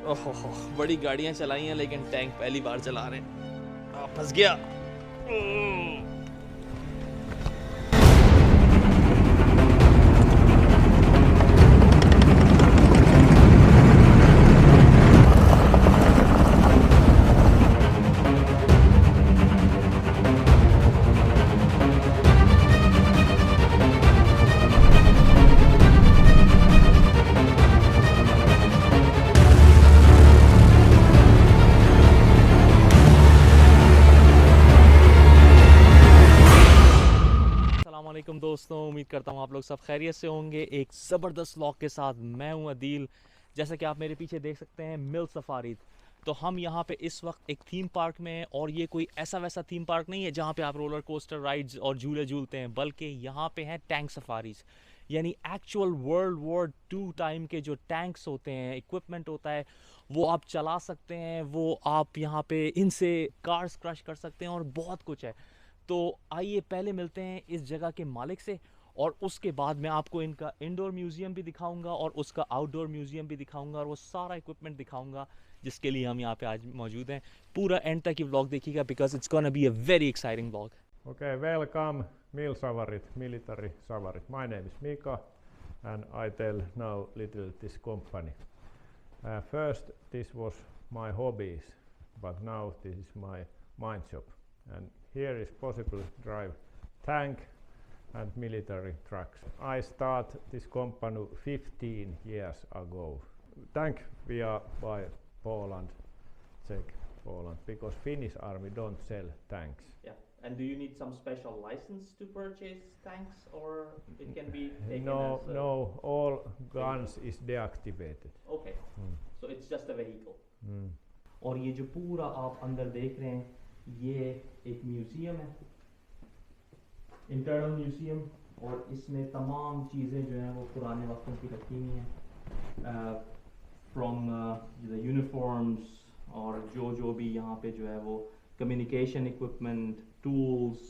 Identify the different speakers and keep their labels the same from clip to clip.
Speaker 1: ओहो बड़ी गाड़ियां चलाई हैं लेकिन टैंक पहली बार चला रहे हैं। फंस गया। अस्सलामुअलैकुम दोस्तों, उम्मीद करता हूँ आप लोग सब खैरियत से होंगे। एक ज़बरदस्त व्लॉग के साथ मैं हूँ अदील। जैसा कि आप मेरे पीछे देख सकते हैं मिल सफारी। तो हम यहाँ पे इस वक्त एक थीम पार्क में हैं और ये कोई ऐसा वैसा थीम पार्क नहीं है जहाँ पे आप रोलर कोस्टर राइड्स और झूले झूलते हैं, बल्कि यहाँ पे हैं टैंक सफारीज, यानी एक्चुअल वर्ल्ड वॉर 2 टाइम के जो टैंक्स होते हैं, इक्विपमेंट होता है, वो आप चला सकते हैं। वो आप यहाँ पे इनसे कार्स क्रश कर सकते हैं और बहुत कुछ है। तो आइए पहले मिलते हैं इस जगह के मालिक से और उसके बाद मैं आपको इनका इंडोर म्यूज़ियम भी दिखाऊंगा और उसका आउटडोर म्यूज़ियम भी दिखाऊंगा और वो सारा इक्विपमेंट दिखाऊंगा जिसके लिए हम यहाँ पे आज मौजूद हैं। पूरा एंड तक ये व्लॉग देखिएगा because it's gonna be a very exciting vlog.
Speaker 2: Okay, welcome Mil Savarit, military Savarit. My name is Mika and I tell now little this company. First this was my hobbies, but now this is my mind job. And here is possible drive tank and military trucks. I start this company 15 years ago. Tank we are by Poland, Czech Poland, because Finnish army don't sell tanks.
Speaker 1: Yeah. And do you need some special license to purchase tanks or it can be taken
Speaker 2: No, all guns is deactivated.
Speaker 1: Okay. So it's just a vehicle. और ये जो पूरा आप अंदर देख रहे हैं ये एक म्यूज़ियम है, इंटरनल म्यूज़ियम, और इसमें तमाम चीज़ें जो हैं वो पुराने वक्तों की रखी हुई हैं, फ्रॉम द यूनिफॉर्म्स और जो भी यहाँ पे जो है वो कम्युनिकेशन इक्विपमेंट, टूल्स,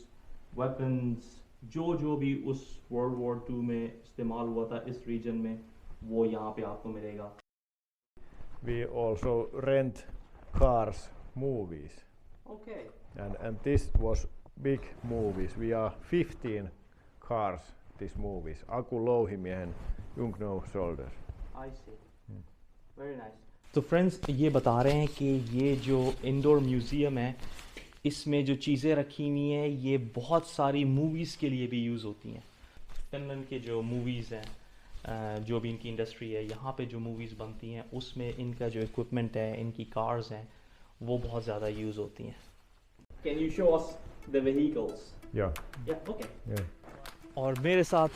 Speaker 1: वेपन्स, जो भी उस वर्ल्ड वॉर 2 में इस्तेमाल हुआ था इस रीजन में, वो यहाँ पे आपको मिलेगा।
Speaker 2: We also rent cars, movies.
Speaker 1: Okay.
Speaker 2: And this was big movies. We are 15 cars, these movies. Aku Louhimiehen, Young No Soldiers.
Speaker 1: I see. Very nice. तो फ्रेंड्स ये बता रहे हैं कि ये जो इंडोर म्यूज़ियम है इसमें जो चीज़ें रखी हुई हैं ये बहुत सारी मूवीज़ के लिए भी यूज़ होती हैं। फिनलैंड के जो मूवीज़ हैं, जो भी इनकी इंडस्ट्री है, यहाँ पे जो मूवीज़ बनती हैं उसमें इनका जो इक्विपमेंट है, इनकी कार्स हैं, वो बहुत ज़्यादा यूज़ होती हैं। Can you show us the vehicles?
Speaker 2: Yeah.
Speaker 1: Yeah, okay.
Speaker 2: Yeah.
Speaker 1: और मेरे साथ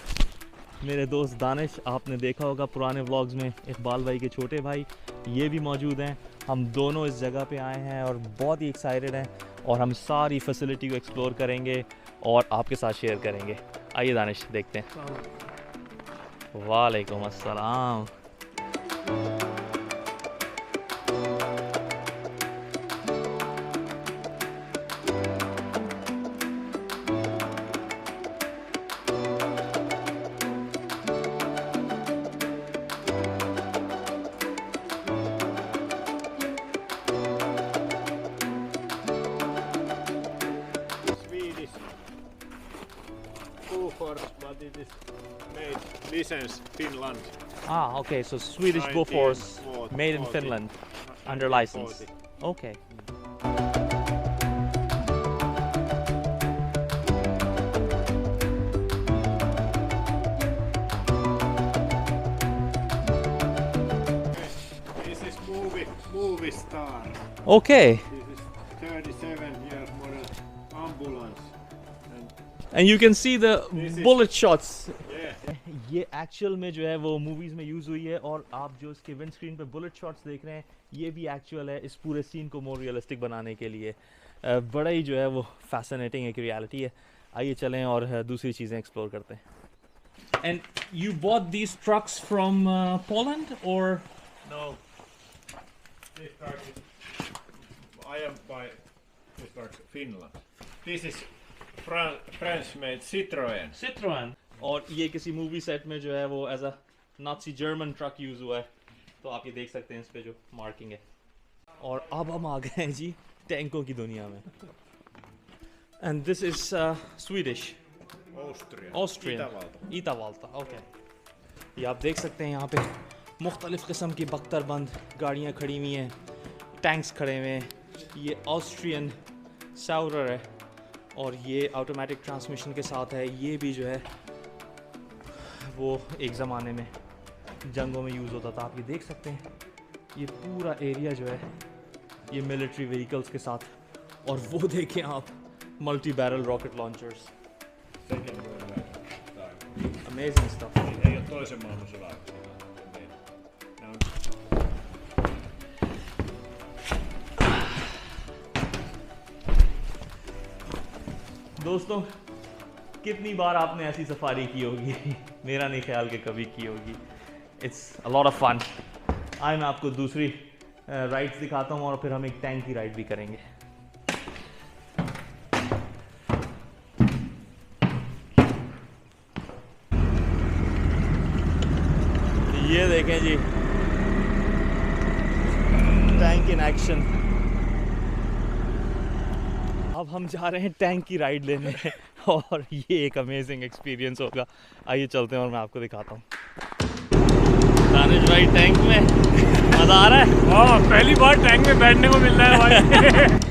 Speaker 1: मेरे दोस्त दानिश, आपने देखा होगा पुराने व्लॉग्स में इकबाल भाई के छोटे भाई, ये भी मौजूद हैं। हम दोनों इस जगह पे आए हैं और बहुत ही एक्साइटेड हैं और हम सारी फैसिलिटी को एक्सप्लोर करेंगे और आपके साथ शेयर करेंगे। आइए दानिश देखते हैं। वालेकुम अस्सलाम।
Speaker 2: But it is made license Finland.
Speaker 1: Ah, okay, so Swedish Bofors
Speaker 2: 1940.
Speaker 1: made in Finland under license.
Speaker 2: 1940.
Speaker 1: Okay.
Speaker 2: This is movie star.
Speaker 1: Okay.
Speaker 2: This is 37 years model ambulance.
Speaker 1: And you can see the
Speaker 2: This is-
Speaker 1: bullet shots.
Speaker 2: Yeah.
Speaker 1: ये actual में जो है वो movies में use हुई है और आप जो इसके विंड स्क्रीन पे बुलेट शॉट्स देख रहे हैं ये भी एक्चुअल है इस पूरे सीन को मोर रियलिस्टिक बनाने के लिए। बड़ा ही जो है वो फैसिनेटिंग एक रियलिटी है। आइए चलें और दूसरी चीज़ें एक्सप्लोर करते हैं। And you bought these trucks from Poland और
Speaker 2: No. This truck is. I am by this truck Finland. This is French made Citroën.
Speaker 1: Citroen, और ये किसी मूवी सेट में जो है वो as a Nazi German truck use हुआ है तो आप ये देख सकते हैं इस पे जो मार्किंग है। और अब हम आ गए हैं जी टैंकों की दुनिया में। And this is Swedish Austrian ईतावाल्ता। ओके, ये आप देख सकते हैं यहाँ पे मुख्तलिफ़ किस्म की बख्तरबंद गाड़ियाँ खड़ी हुई हैं, टैंक्स खड़े हुए हैं। ये ऑस्ट्रियन साउरर है और ये ऑटोमेटिक ट्रांसमिशन के साथ है। ये भी जो है वो एक ज़माने में जंगों में यूज़ होता था। आप ये देख सकते हैं ये पूरा एरिया जो है ये मिलिट्री व्हीकल्स के साथ। और वो देखें आप multi barrel rocket launchers, amazing stuff.
Speaker 2: Ei ole toisen maailmansodan aikana.
Speaker 1: दोस्तों, कितनी बार आपने ऐसी सफारी की होगी? मेरा नहीं ख्याल कि कभी की होगी। It's a lot of fun. आज मैं आपको दूसरी राइड्स दिखाता हूँ और फिर हम एक टैंक की राइड भी करेंगे। ये देखें जी टैंक इन एक्शन। अब हम जा रहे हैं टैंक की राइड लेने और ये एक अमेजिंग एक्सपीरियंस होगा। आइए चलते हैं और मैं आपको दिखाता हूँ। दानिश भाई टैंक में मज़ा आ रहा है?
Speaker 2: हाँ, पहली बार टैंक में बैठने को मिल रहा है भाई।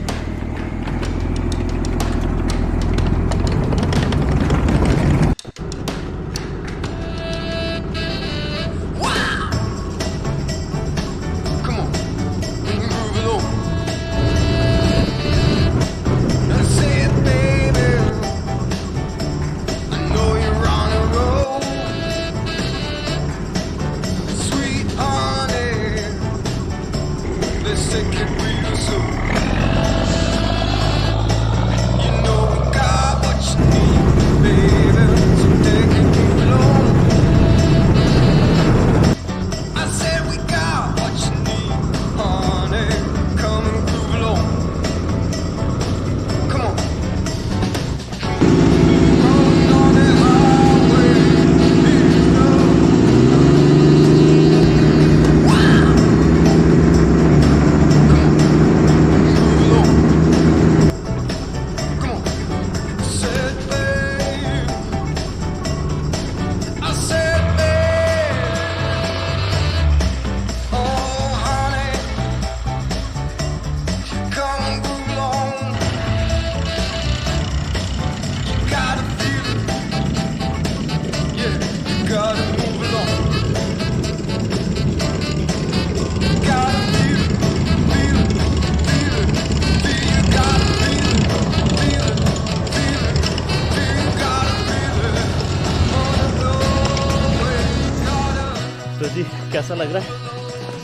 Speaker 1: कैसा लग रहा है?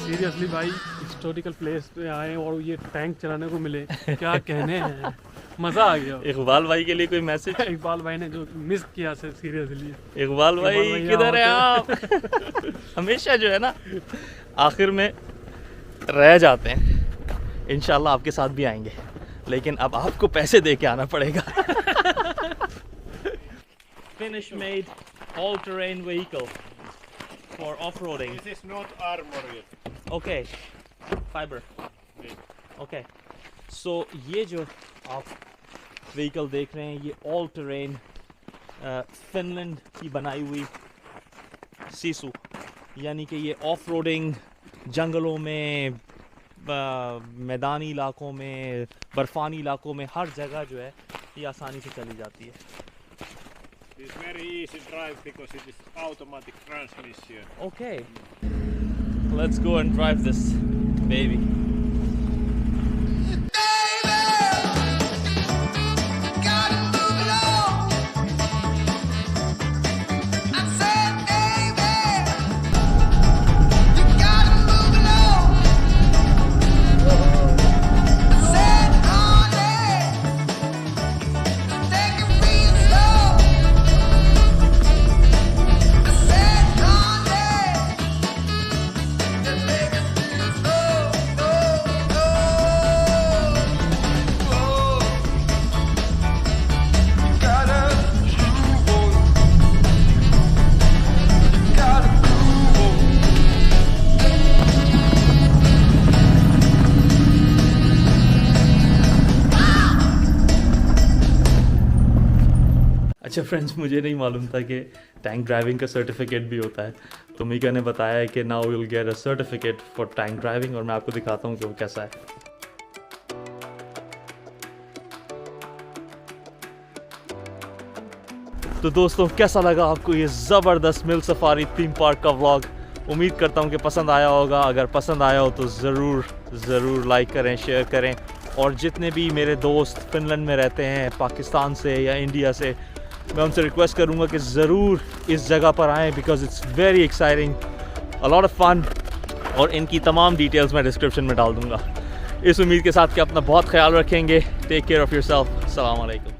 Speaker 3: सीरियसली भाई, हिस्टोरिकल प्लेस पे आए और ये टैंक चलाने को मिले, क्या कहने हैं। मज़ा आ गया।
Speaker 1: इकबाल भाई के लिए कोई मैसेज?
Speaker 3: इकबाल भाई ने जो मिस किया से सीरियसली।
Speaker 1: इकबाल भाई किधर है आप? हमेशा जो है ना आखिर में रह जाते हैं। इंशाल्लाह आपके साथ भी आएंगे, लेकिन अब आपको पैसे दे के आना पड़ेगा। Finish made all-terrain vehicle for off-roading.
Speaker 2: This is not armor yet.
Speaker 1: Okay, fiber. Okay, so ये जो आप व्हीकल देख रहे हैं ये ऑल टेरेन फिनलैंड की बनाई हुई सीसू, यानी कि ये ऑफ रोडिंग जंगलों में, मैदानी इलाकों में, बर्फानी इलाकों में, हर जगह जो है ये आसानी से चली जाती है।
Speaker 2: It's very easy drive because it is automatic transmission.
Speaker 1: Okay, let's go and drive this baby. अच्छा फ्रेंड्स, मुझे नहीं मालूम था कि टैंक ड्राइविंग का सर्टिफिकेट भी होता है। तो मीका ने बताया है कि now will get a certificate for tank driving, और मैं आपको दिखाता हूँ कि वो कैसा है। तो दोस्तों, कैसा लगा आपको ये ज़बरदस्त मिल सफारी थीम पार्क का व्लॉग? उम्मीद करता हूँ कि पसंद आया होगा। अगर पसंद आया हो तो ज़रूर लाइक करें, शेयर करें। और जितने भी मेरे दोस्त फिनलैंड में रहते हैं, पाकिस्तान से या इंडिया से, मैं उनसे रिक्वेस्ट करूँगा कि ज़रूर इस जगह पर आएँ, because it's very exciting, a lot of fun. और इनकी तमाम डिटेल्स मैं डिस्क्रिप्शन में डाल दूँगा। इस उम्मीद के साथ कि अपना बहुत ख्याल रखेंगे। Take care of yourself. अस्सलाम वालेकुम।